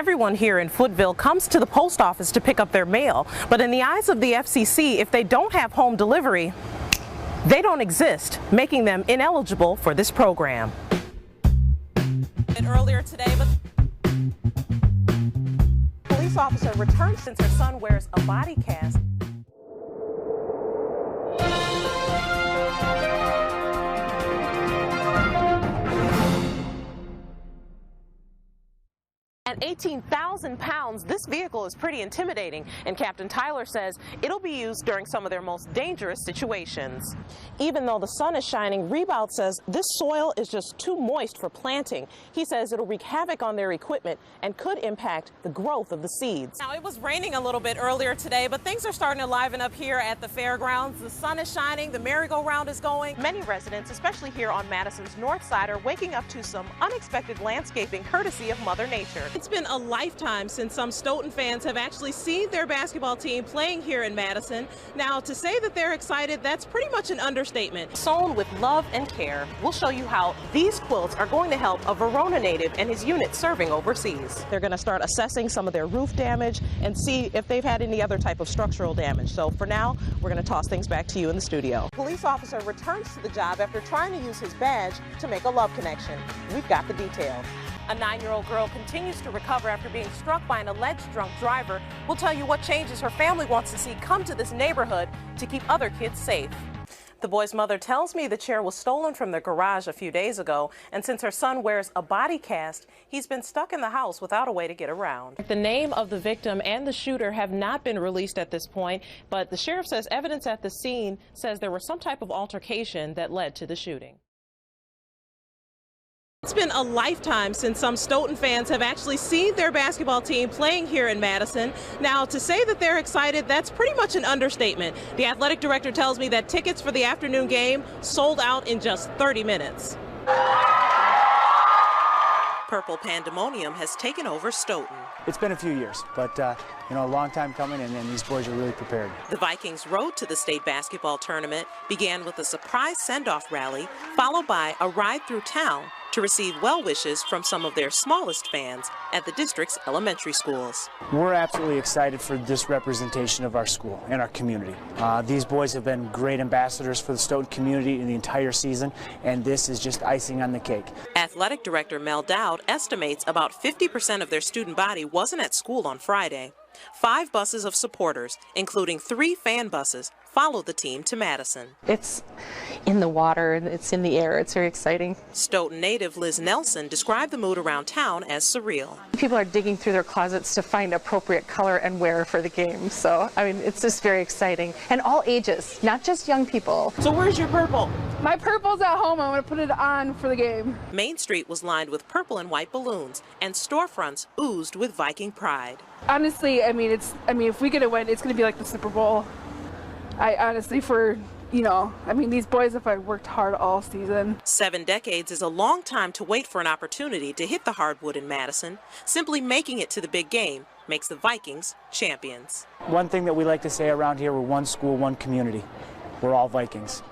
Everyone here in Footville comes to the post office to pick up their mail, but in the eyes of the FCC, if they don't have home delivery, they don't exist, making them ineligible for this program. Earlier today, but police officer returned since her son wears a body cast. At 18,000 pounds, this vehicle is pretty intimidating, and Captain Tyler says it'll be used during some of their most dangerous situations. Even though the sun is shining, Rebout says this soil is just too moist for planting. He says it'll wreak havoc on their equipment and could impact the growth of the seeds. Now, it was raining a little bit earlier today, but things are starting to liven up here at the fairgrounds. The sun is shining, the merry-go-round is going. Many residents, especially here on Madison's north side, are waking up to some unexpected landscaping courtesy of Mother Nature. It's been a lifetime since some Stoughton fans have actually seen their basketball team playing here in Madison. Now, to say that they're excited, that's pretty much an understatement. Sewn with love and care, we'll show you how these quilts are going to help a Verona native and his unit serving overseas. They're going to start assessing some of their roof damage and see if they've had any other type of structural damage. So for now, we're going to toss things back to you in the studio. Police officer returns to the job after trying to use his badge to make a love connection. We've got the details. A 9-year-old girl continues to recover after being struck by an alleged drunk driver. We'll tell you what changes her family wants to see come to this neighborhood to keep other kids safe. The boy's mother tells me the chair was stolen from their garage a few days ago, and since her son wears a body cast, he's been stuck in the house without a way to get around. The name of the victim and the shooter have not been released at this point, but the sheriff says evidence at the scene says there was some type of altercation that led to the shooting. It's been a lifetime since some Stoughton fans have actually seen their basketball team playing here in Madison. Now, to say that they're excited, that's pretty much an understatement. The athletic director tells me that tickets for the afternoon game sold out in just 30 minutes. Purple pandemonium has taken over Stoughton. It's been a few years, but a long time coming, and these boys are really prepared. The Vikings' road to the state basketball tournament began with a surprise send-off rally, followed by a ride through town to receive well wishes from some of their smallest fans at the district's elementary schools. We're absolutely excited for this representation of our school and our community. These boys have been great ambassadors for the Stoughton community in the entire season, and this is just icing on the cake. Athletic Director Mel Dowd estimates about 50% of their student body wasn't at school on Friday. 5 buses of supporters, including 3 fan buses, followed the team to Madison. It's in the water, it's in the air, it's very exciting. Stoughton native Liz Nelson described the mood around town as surreal. People are digging through their closets to find appropriate color and wear for the game, so it's just very exciting. And all ages, not just young people. So where's your purple? My purple's at home. I'm going to put it on for the game. Main Street was lined with purple and white balloons, and storefronts oozed with Viking pride. Honestly, if we get a win, it's going to be like the Super Bowl. These boys have worked hard all season. 7 decades is a long time to wait for an opportunity to hit the hardwood in Madison. Simply making it to the big game makes the Vikings champions. One thing that we like to say around here, we're one school, one community. We're all Vikings.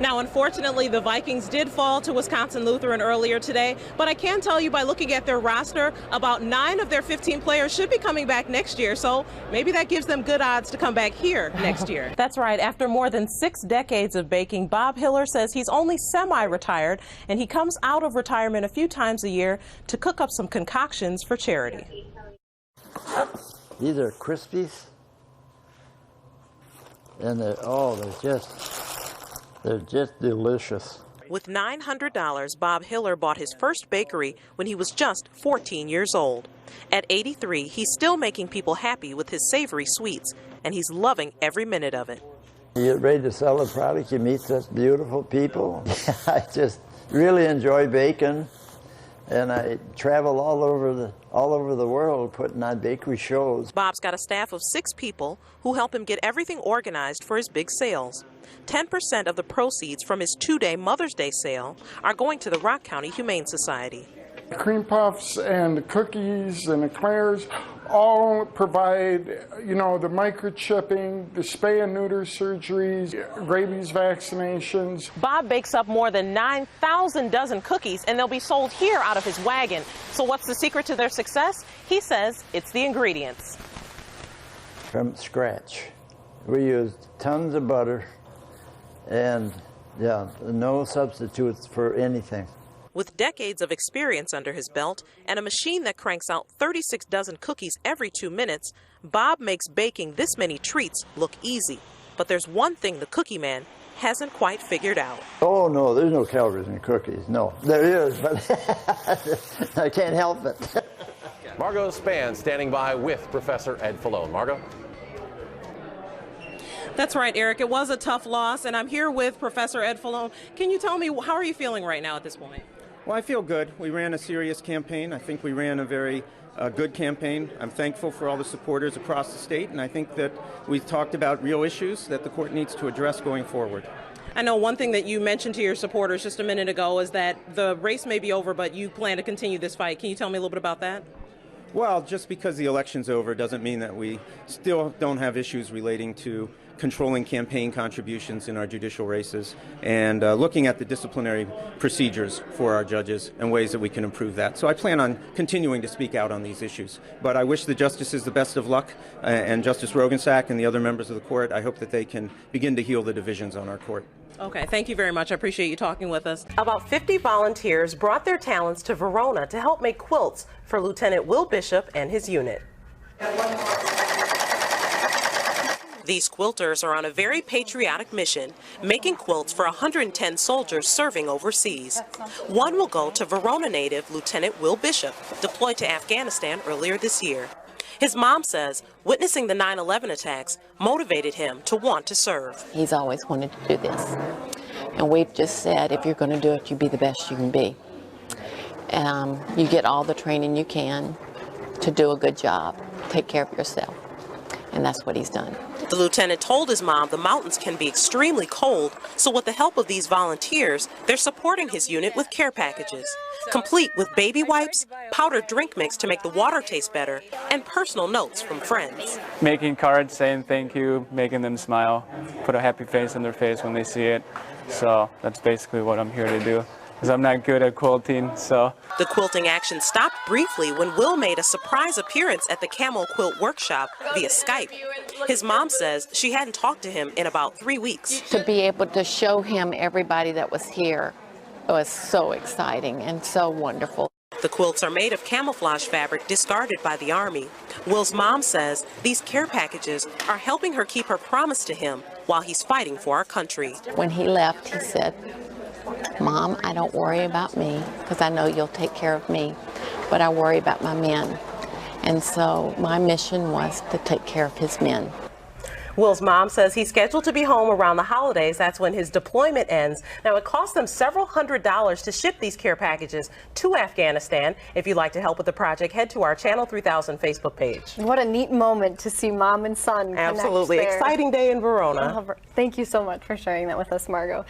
Now, unfortunately, the Vikings did fall to Wisconsin Lutheran earlier today, but I can tell you by looking at their roster, about 9 of their 15 players should be coming back next year, so maybe that gives them good odds to come back here next year. That's right. After more than 6 decades of baking, Bob Hiller says he's only semi-retired, and he comes out of retirement a few times a year to cook up some concoctions for charity. These are Krispies, and they're just delicious. With $900, Bob Hiller bought his first bakery when he was just 14 years old. At 83, he's still making people happy with his savory sweets, and he's loving every minute of it. You get ready to sell the product, you meet such beautiful people. I just really enjoy baking, and I travel all over the world putting on bakery shows. Bob's got a staff of 6 people who help him get everything organized for his big sales. 10% of the proceeds from his 2-day Mother's Day sale are going to the Rock County Humane Society. Cream puffs and the cookies and eclairs all provide, the microchipping, the spay and neuter surgeries, rabies vaccinations. Bob bakes up more than 9,000 dozen cookies, and they'll be sold here out of his wagon. So what's the secret to their success? He says it's the ingredients. From scratch. We used tons of butter and, no substitutes for anything. With decades of experience under his belt and a machine that cranks out 36 dozen cookies every 2 minutes, Bob makes baking this many treats look easy. But there's one thing the Cookie Man hasn't quite figured out. Oh, no, there's no calories in cookies. No, there is, but I can't help it. Margot Spann standing by with Professor Ed Falone. Margot? That's right, Eric. It was a tough loss, and I'm here with Professor Ed Falone. Can you tell me, how are you feeling right now at this point? Well, I feel good. We ran a serious campaign. I think we ran a very good campaign. I'm thankful for all the supporters across the state, and I think that we've talked about real issues that the court needs to address going forward. I know one thing that you mentioned to your supporters just a minute ago is that the race may be over, but you plan to continue this fight. Can you tell me a little bit about that? Well, just because the election's over doesn't mean that we still don't have issues relating to controlling campaign contributions in our judicial races and looking at the disciplinary procedures for our judges and ways that we can improve that. So I plan on continuing to speak out on these issues. But I wish the justices the best of luck, and Justice Rogensack and the other members of the court. I hope that they can begin to heal the divisions on our court. Okay, thank you very much. I appreciate you talking with us. About 50 volunteers brought their talents to Verona to help make quilts for Lieutenant Will Bishop and his unit. These quilters are on a very patriotic mission, making quilts for 110 soldiers serving overseas. One will go to Verona native Lieutenant Will Bishop, deployed to Afghanistan earlier this year. His mom says witnessing the 9/11 attacks motivated him to want to serve. He's always wanted to do this. And we've just said, if you're going to do it, you be the best you can be. You get all the training you can to do a good job, take care of yourself. And that's what he's done. The lieutenant told his mom the mountains can be extremely cold, so with the help of these volunteers, they're supporting his unit with care packages, complete with baby wipes, powdered drink mix to make the water taste better, and personal notes from friends. Making cards saying thank you, making them smile, put a happy face on their face when they see it. So that's basically what I'm here to do, because I'm not good at quilting, so. The quilting action stopped briefly when Will made a surprise appearance at the Camel Quilt Workshop via Skype. His mom says she hadn't talked to him in about 3 weeks. To be able to show him everybody that was here was so exciting and so wonderful. The quilts are made of camouflage fabric discarded by the Army. Will's mom says these care packages are helping her keep her promise to him while he's fighting for our country. When he left, he said, "Mom, I don't worry about me because I know you'll take care of me, but I worry about my men." And so my mission was to take care of his men. Will's mom says he's scheduled to be home around the holidays. That's when his deployment ends. Now, it costs them several $100s to ship these care packages to Afghanistan. If you'd like to help with the project, head to our Channel 3000 Facebook page. What a neat moment to see mom and son connect. Absolutely. There. Exciting day in Verona. Thank you so much for sharing that with us, Margot.